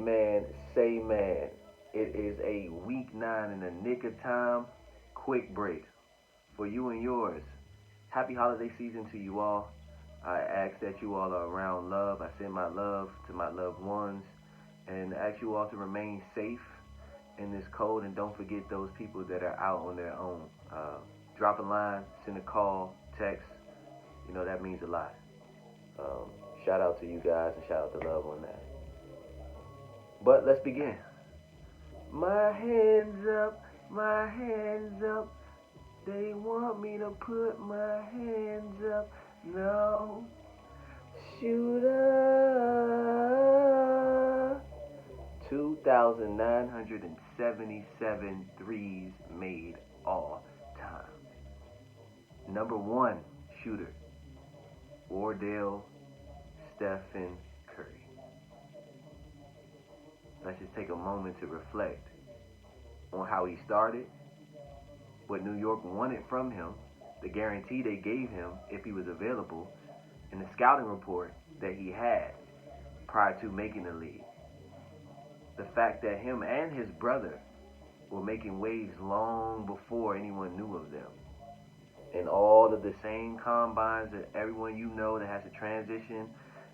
man, say man. It is a week 9 in the nick of time. Quick break for you and yours. Happy holiday season to you all. I ask that you all are around love. I send my love to my loved ones and ask you all to remain safe in this cold, and don't forget those people that are out on their own. Drop a line, send a call, text. That means a lot. Shout out to you guys and shout out to love on that. But let's begin. My hands up. They want me to put my hands up. No, shooter. 2,977 threes made all time. Number one shooter, Wardell Stefan Curry. Let's just take a moment to reflect on how he started, what New York wanted from him, the guarantee they gave him if he was available, and the scouting report that he had prior to making the league. The fact that him and his brother were making waves long before anyone knew of them. And all of the same combines that everyone that has to transition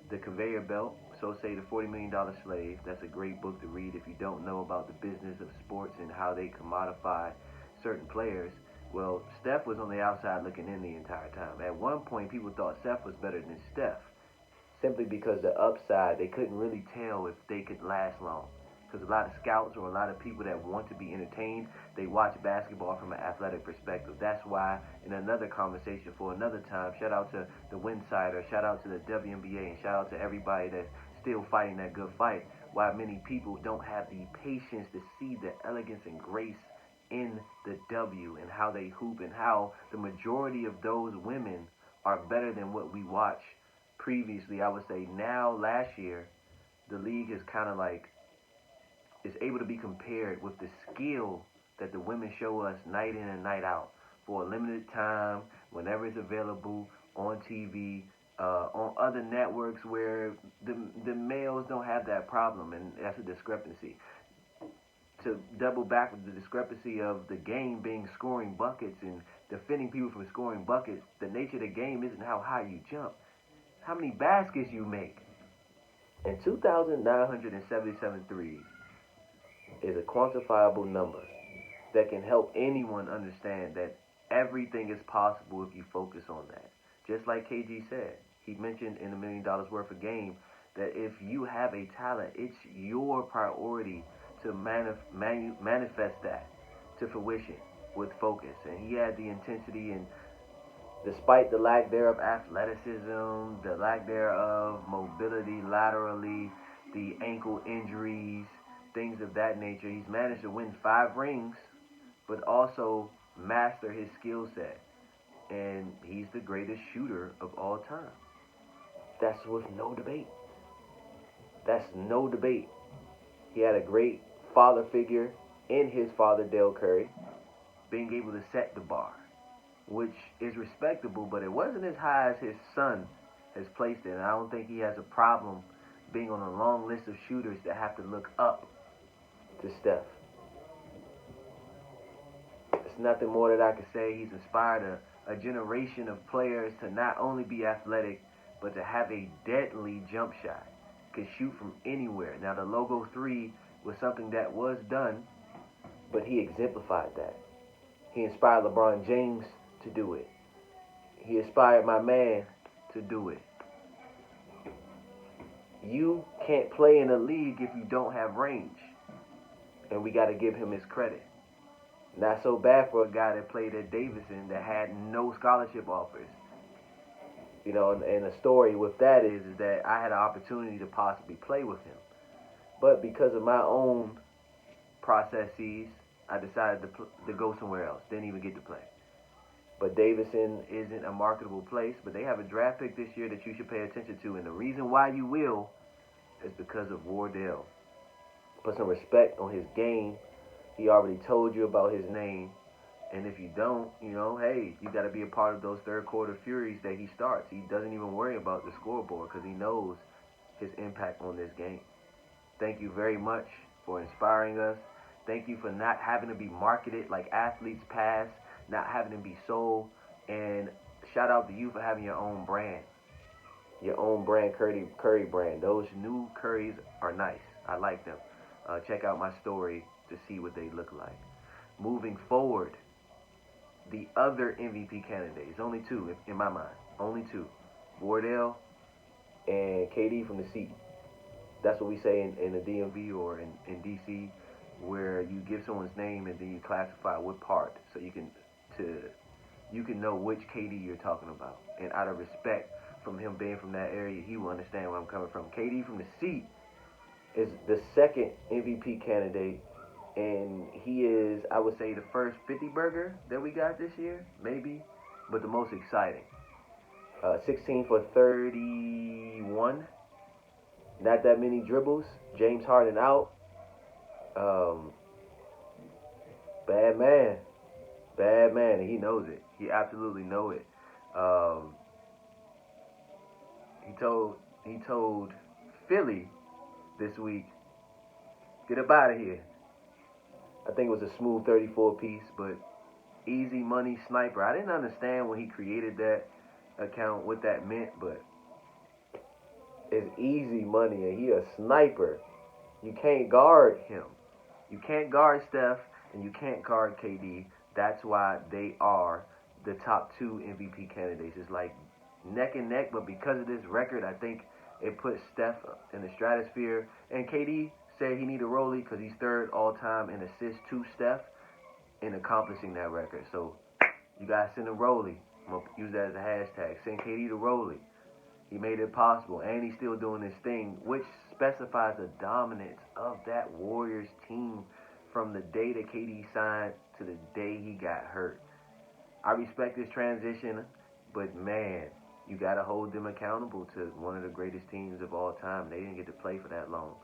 the conveyor belt, so say the $40 million slave. That's a great book to read if you don't know about the business of sports and how they commodify certain players. Well, Steph was on the outside looking in the entire time. At one point, people thought Steph was better than Steph, simply because the upside, they couldn't really tell if they could last long. Because a lot of scouts or a lot of people that want to be entertained, they watch basketball from an athletic perspective. That's why, in another conversation for another time, shout out to the Winsider, shout out to the WNBA, and shout out to everybody that's still fighting that good fight, why many people don't have the patience to see the elegance and grace in the W and how they hoop, and how the majority of those women are better than what we watched previously. I would say now, last year, the league is kind of like, is able to be compared with the skill that the women show us night in and night out for a limited time, whenever it's available on TV, on other networks where the males don't have that problem, and that's a discrepancy. To double back with the discrepancy of the game being scoring buckets and defending people from scoring buckets, the nature of the game isn't how high you jump, how many baskets you make. And 2,977 threes is a quantifiable number that can help anyone understand that everything is possible if you focus on that. Just like KG said, he mentioned in $1 Million Worth of Game that if you have a talent, it's your priority to manifest that to fruition with focus. And he had the intensity, and despite the lack thereof athleticism, the lack thereof mobility laterally, the ankle injuries, things of that nature, he's managed to win 5 rings, but also master his skill set. And he's the greatest shooter of all time. That's with no debate. That's no debate. He had a great father figure in his father, Dale Curry, being able to set the bar, which is respectable, but it wasn't as high as his son has placed it. And I don't think he has a problem being on a long list of shooters that have to look up to Steph. There's nothing more that I could say. He's inspired a generation of players to not only be athletic, but to have a deadly jump shot. Could shoot from anywhere. Now, the logo 3 was something that was done, but he exemplified that. He inspired LeBron James to do it. He inspired my man to do it. You can't play in a league if you don't have range. And we got to give him his credit. Not so bad for a guy that played at Davidson that had no scholarship offers. And the story with that is that I had an opportunity to possibly play with him. But because of my own processes, I decided to go somewhere else. Didn't even get to play. But Davidson isn't a marketable place, but they have a draft pick this year that you should pay attention to. And the reason why you will is because of Wardell. Put some respect on his game. He already told you about his name. And if you don't, hey, you got to be a part of those third quarter furies that he starts. He doesn't even worry about the scoreboard because he knows his impact on this game. Thank you very much for inspiring us. Thank you for not having to be marketed like athletes past, not having to be sold. And shout out to you for having your own brand. Your own brand, Curry brand. Those new Currys are nice. I like them. Check out my story to see what they look like. Moving forward, the other MVP candidates, only two in my mind, only two, Wardell and KD from the C. That's what we say in the DMV or in DC, where you give someone's name and then you classify what part, so you can know which KD you're talking about. And out of respect from him being from that area, he will understand where I'm coming from. KD from the C is the second MVP candidate, and he is, I would say, the first 50 burger that we got this year, maybe, but the most exciting. 16 for 31. Not that many dribbles. James Harden out. Bad man. Bad man, and he knows it. He absolutely knows it. He told Philly this week, get up out of here. I think it was a smooth 34 piece, but EasyMoneySniper. I didn't understand when he created that account what that meant, but it's easy money, and he a sniper. You can't guard him. You can't guard Steph, and you can't guard KD. That's why they are the top two MVP candidates. It's like neck and neck, but because of this record, I think it puts Steph in the stratosphere. And KD said he need a rollie because he's third all time in assists to Steph in accomplishing that record. So you guys send a rollie. I'm going to use that as a hashtag. Send KD the rollie. He made it possible, and he's still doing this thing, which specifies the dominance of that Warriors team from the day that KD signed to the day he got hurt. I respect this transition, but man, you got to hold them accountable to one of the greatest teams of all time. They didn't get to play for that long.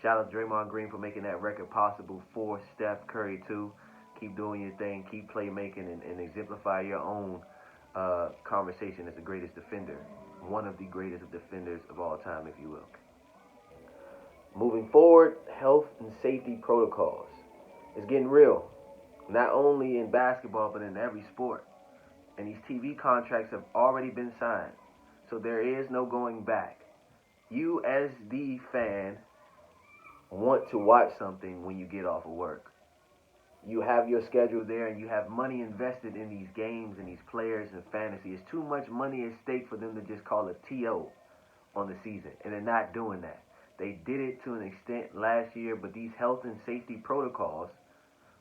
Shout out to Draymond Green for making that record possible for Steph Curry, too. Keep doing your thing. Keep playmaking and exemplify your own conversation as the greatest defender. One of the greatest defenders of all time, if you will. Moving forward, health and safety protocols. It's getting real. Not only in basketball, but in every sport. And these TV contracts have already been signed. So there is no going back. You, as the fan, want to watch something when you get off of work. You have your schedule there, and you have money invested in these games and these players and fantasy. It's too much money at stake for them to just call a TO on the season, and they're not doing that. They did it to an extent last year, but these health and safety protocols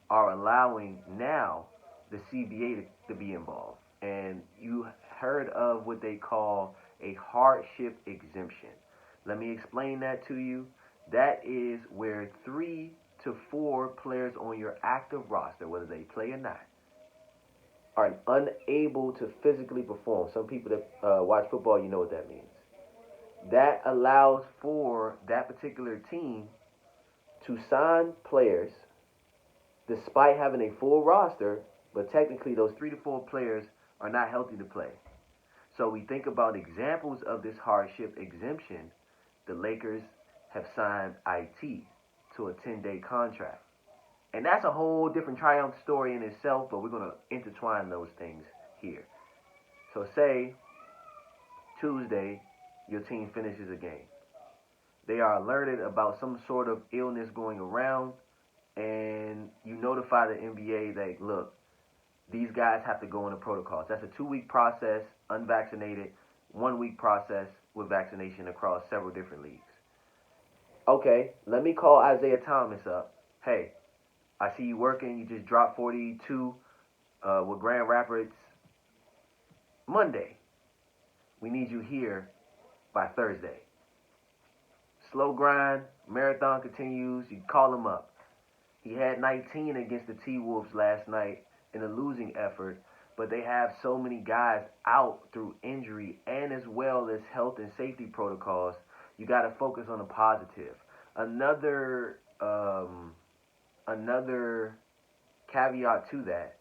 are allowing now the CBA to be involved. And you heard of what they call a hardship exemption. Let me explain that to you. That is where 3 to 4 players on your active roster, whether they play or not, are unable to physically perform. Some people that watch football, you know what that means. That allows for that particular team to sign players despite having a full roster, but technically those 3 to 4 players are not healthy to play. So we think about examples of this hardship exemption. The Lakers have signed IT to a 10-day contract. And that's a whole different triumph story in itself, but we're going to intertwine those things here. So say Tuesday, your team finishes a game. They are alerted about some sort of illness going around, and you notify the NBA that, look, these guys have to go into protocols. That's a 2-week process, unvaccinated, 1-week process with vaccination across several different leagues. Okay, let me call Isaiah Thomas up. Hey, I see you working. You just dropped 42 with Grand Rapids Monday. We need you here by Thursday. Slow grind, marathon continues. You call him up. He had 19 against the T-Wolves last night in a losing effort, but they have so many guys out through injury and as well as health and safety protocols. You got to focus on the positive. Another caveat to that,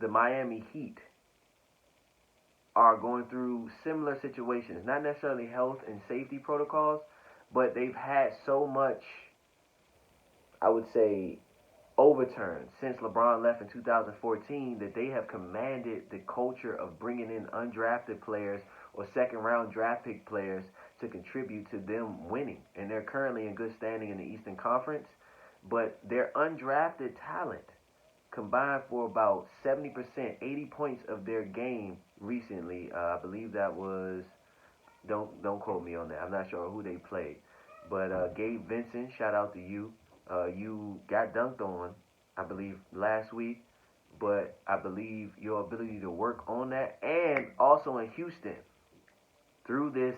the Miami Heat are going through similar situations. Not necessarily health and safety protocols, but they've had so much I would say, overturned since LeBron left in 2014, that they have commanded the culture of bringing in undrafted players or second round draft pick players to contribute to them winning. And they're currently in good standing in the Eastern Conference, but their undrafted talent combined for about 70%, 80 points of their game recently. I believe that was, don't quote me on that. I'm not sure who they played, but Gabe Vincent, shout out to you. You got dunked on, I believe, last week, but I believe your ability to work on that, and also in Houston, through this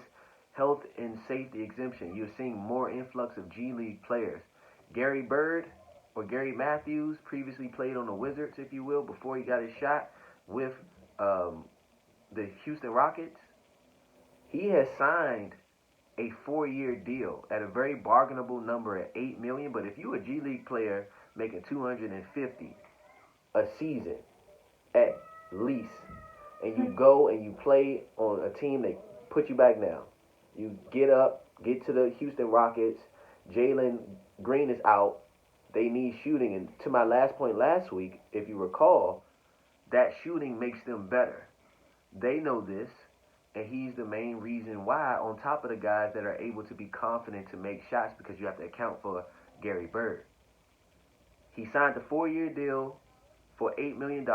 health and safety exemption, you're seeing more influx of G League players. Gary Bird, or Gary Matthews, previously played on the Wizards, if you will, before he got his shot with the Houston Rockets. He has signed a 4-year deal at a very bargainable number at $8 million. But if you're a G League player making $250 a season at least, and you go and you play on a team that put you back now, you get up, get to the Houston Rockets. Jalen Green is out. They need shooting, and to my last point last week, if you recall, that shooting makes them better. They know this, and he's the main reason why, on top of the guys that are able to be confident to make shots, because you have to account for Gary Bird. He signed a 4-year deal for $8 million,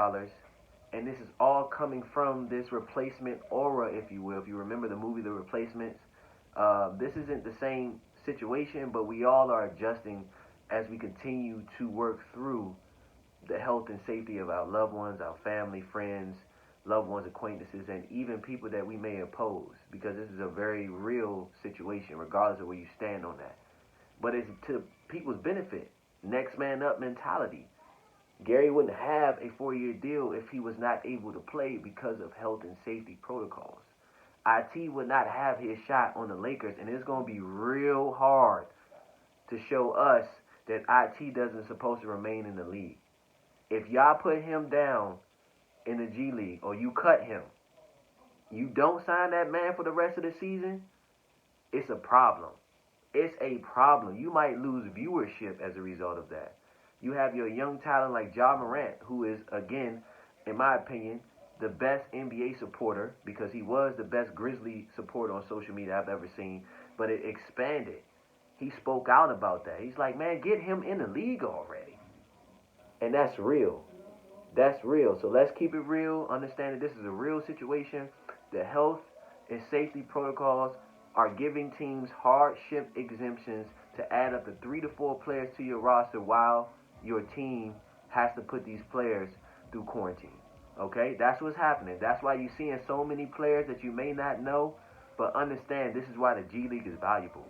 and this is all coming from this replacement aura, if you will. If you remember the movie The Replacements, this isn't the same situation, but we all are adjusting as we continue to work through the health and safety of our loved ones, our family, friends, loved ones, acquaintances, and even people that we may oppose, because this is a very real situation, regardless of where you stand on that. But it's to people's benefit, next man up mentality. Gary wouldn't have a 4-year deal if he was not able to play because of health and safety protocols. IT would not have his shot on the Lakers, and it's going to be real hard to show us that IT doesn't supposed to remain in the league. If y'all put him down in the G League, or you cut him, you don't sign that man for the rest of the season, it's a problem. It's a problem. You might lose viewership as a result of that. You have your young talent like Ja Morant, who is, again, in my opinion, the best NBA supporter, because he was the best Grizzly supporter on social media I've ever seen, but it expanded. He spoke out about that. He's like, man, get him in the league already. And that's real. That's real. So let's keep it real. Understand that this is a real situation. The health and safety protocols are giving teams hardship exemptions to add up to 3 to 4 players to your roster while your team has to put these players through quarantine. Okay? That's what's happening. That's why you're seeing so many players that you may not know, but understand this is why the G League is valuable.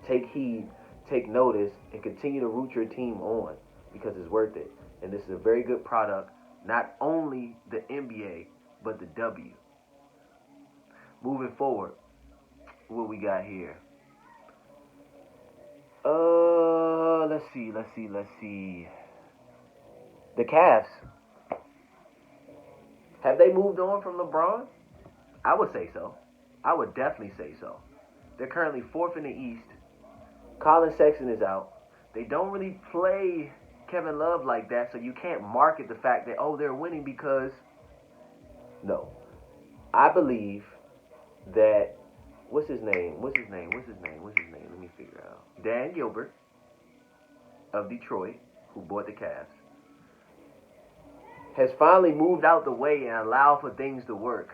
Take heed, take notice, and continue to root your team on, because it's worth it. And this is a very good product, not only the NBA, but the W. Moving forward, what we got here? Let's see. The Cavs. Have they moved on from LeBron? I would say so. I would definitely say so. They're currently 4th in the East. Colin Sexton is out. They don't really play Kevin Love like that, so you can't market the fact that, oh, they're winning because... No. I believe that... What's his name? Let me figure out. Dan Gilbert of Detroit, who bought the Cavs, has finally moved out the way and allowed for things to work.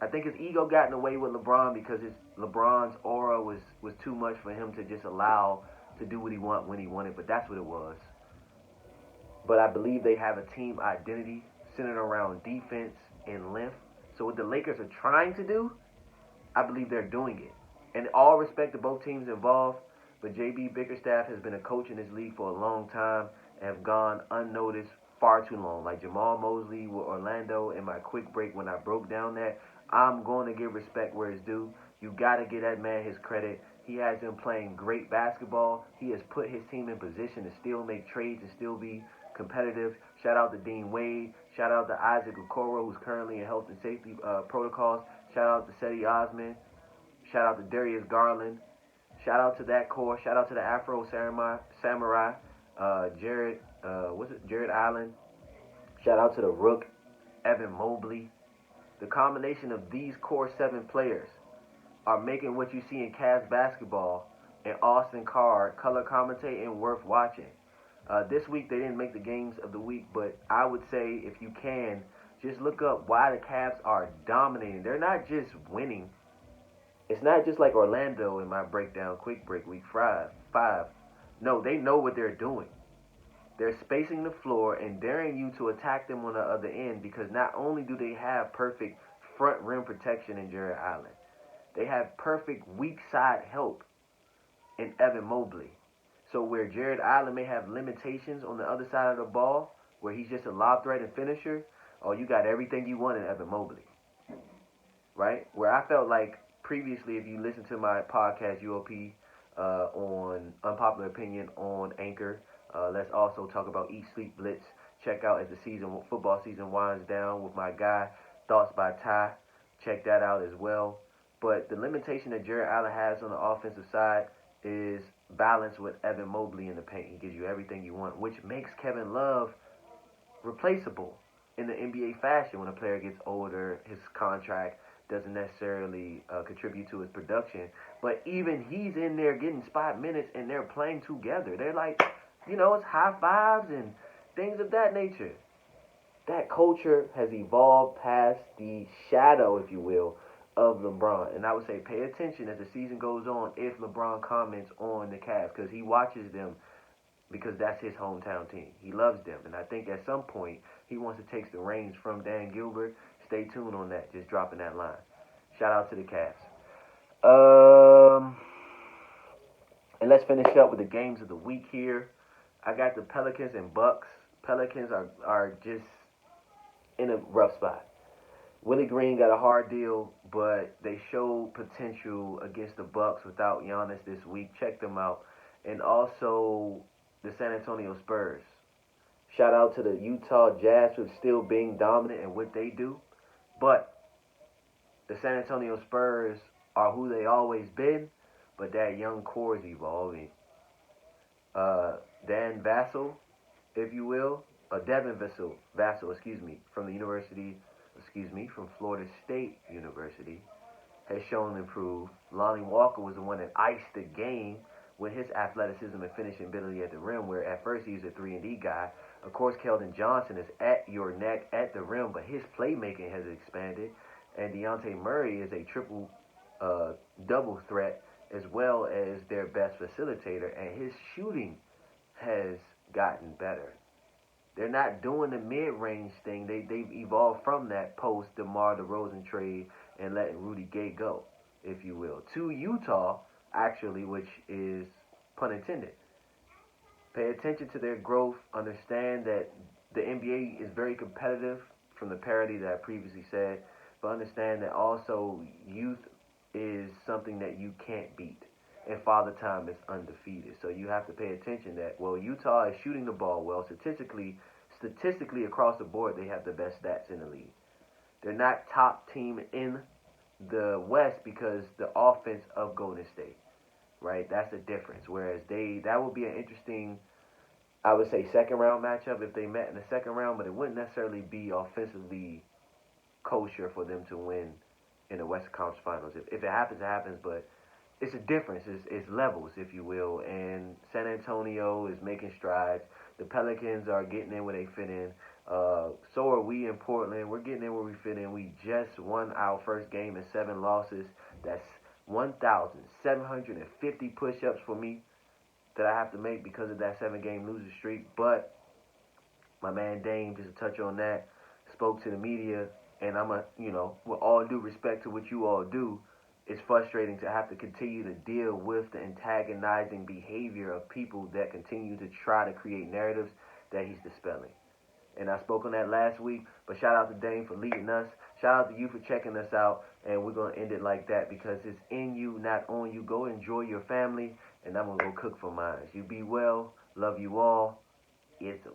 I think his ego got in the way with LeBron because LeBron's aura was too much for him to just allow to do what he wanted when he wanted, but that's what it was. But I believe they have a team identity centered around defense and length. So what the Lakers are trying to do, I believe they're doing it. And all respect to both teams involved, but J.B. Bickerstaff has been a coach in this league for a long time and have gone unnoticed far too long. Like Jamal Mosley with Orlando in my quick break when I broke down that, I'm going to give respect where it's due. You got to give that man his credit. He has been playing great basketball. He has put his team in position to still make trades and still be competitive. Shout out to Dean Wade. Shout out to Isaac Okoro, who's currently in health and safety protocols. Shout out to Cedi Osman. Shout out to Darius Garland. Shout out to that core. Shout out to the Afro Samurai. Jared Allen. Shout out to the Rook, Evan Mobley. The combination of these core 7 players are making what you see in Cavs basketball and Austin Carr color commentating worth watching. This week they didn't make the games of the week, but I would say if you can, just look up why the Cavs are dominating. They're not just winning. It's not just like Orlando in my breakdown, quick break, week 5. No, they know what they're doing. They're spacing the floor and daring you to attack them on the other end because not only do they have perfect front rim protection in Jared Allen, they have perfect weak side help in Evan Mobley. So where Jared Allen may have limitations on the other side of the ball, where he's just a lob threat and finisher, oh, you got everything you want in Evan Mobley. Right? Where I felt like previously, if you listen to my podcast, UOP, on Unpopular Opinion on Anchor, let's also talk about Eat, Sleep, Blitz. Check out as the football season winds down with my guy, Thoughts by Ty. Check that out as well. But the limitation that Jared Allen has on the offensive side is balance with Evan Mobley in the paint. He gives you everything you want, which makes Kevin Love replaceable in the NBA fashion. When a player gets older, his contract doesn't necessarily contribute to his production. But even he's in there getting spot minutes, and they're playing together. They're like, it's high fives and things of that nature. That culture has evolved past the shadow, if you will, of LeBron. And I would say pay attention as the season goes on if LeBron comments on the Cavs, because he watches them because that's his hometown team. He loves them. And I think at some point he wants to take the reins from Dan Gilbert. Stay tuned on that. Just dropping that line. Shout out to the Cavs. And let's finish up with the games of the week here. I got the Pelicans and Bucks. Pelicans are just in a rough spot. Willie Green got a hard deal, but they showed potential against the Bucks without Giannis this week. Check them out. And also the San Antonio Spurs. Shout out to the Utah Jazz for still being dominant in what they do. But the San Antonio Spurs are who they always been, but that young core is evolving. Dan Vassell, if you will, Devin Vassell, from Florida State University, has shown improved. Lonnie Walker was the one that iced the game with his athleticism and finishing ability at the rim, where at first he was a 3-and-D guy. Of course, Keldon Johnson is at your neck at the rim, but his playmaking has expanded. And Dejounte Murray is a triple-double threat as well as their best facilitator, and his shooting has gotten better. They're not doing the mid-range thing. They've evolved from that post DeMar DeRozan trade and letting Rudy Gay go, if you will, to Utah, actually, which is pun intended. Pay attention to their growth. Understand that the NBA is very competitive from the parity that I previously said, but understand that also youth is something that you can't beat. And Father Time is undefeated. So you have to pay attention that, Utah is shooting the ball well. Statistically across the board, they have the best stats in the league. They're not top team in the West because the offense of Golden State, right? That's the difference. Whereas that would be an interesting, I would say, second round matchup if they met in the second round, but it wouldn't necessarily be offensively kosher for them to win in the Western Conference Finals. If it happens, it happens, but it's a difference. It's levels, if you will. And San Antonio is making strides. The Pelicans are getting in where they fit in. So are we in Portland. We're getting in where we fit in. We just won our first game in 7 losses. That's 1,750 push-ups for me that I have to make because of that 7-game losing streak. But my man Dame, just to touch on that, spoke to the media. And with all due respect to what you all do, it's frustrating to have to continue to deal with the antagonizing behavior of people that continue to try to create narratives that he's dispelling. And I spoke on that last week, but shout out to Dane for leading us. Shout out to you for checking us out, and we're going to end it like that because it's in you, not on you. Go enjoy your family, and I'm going to go cook for mine. You be well. Love you all. It's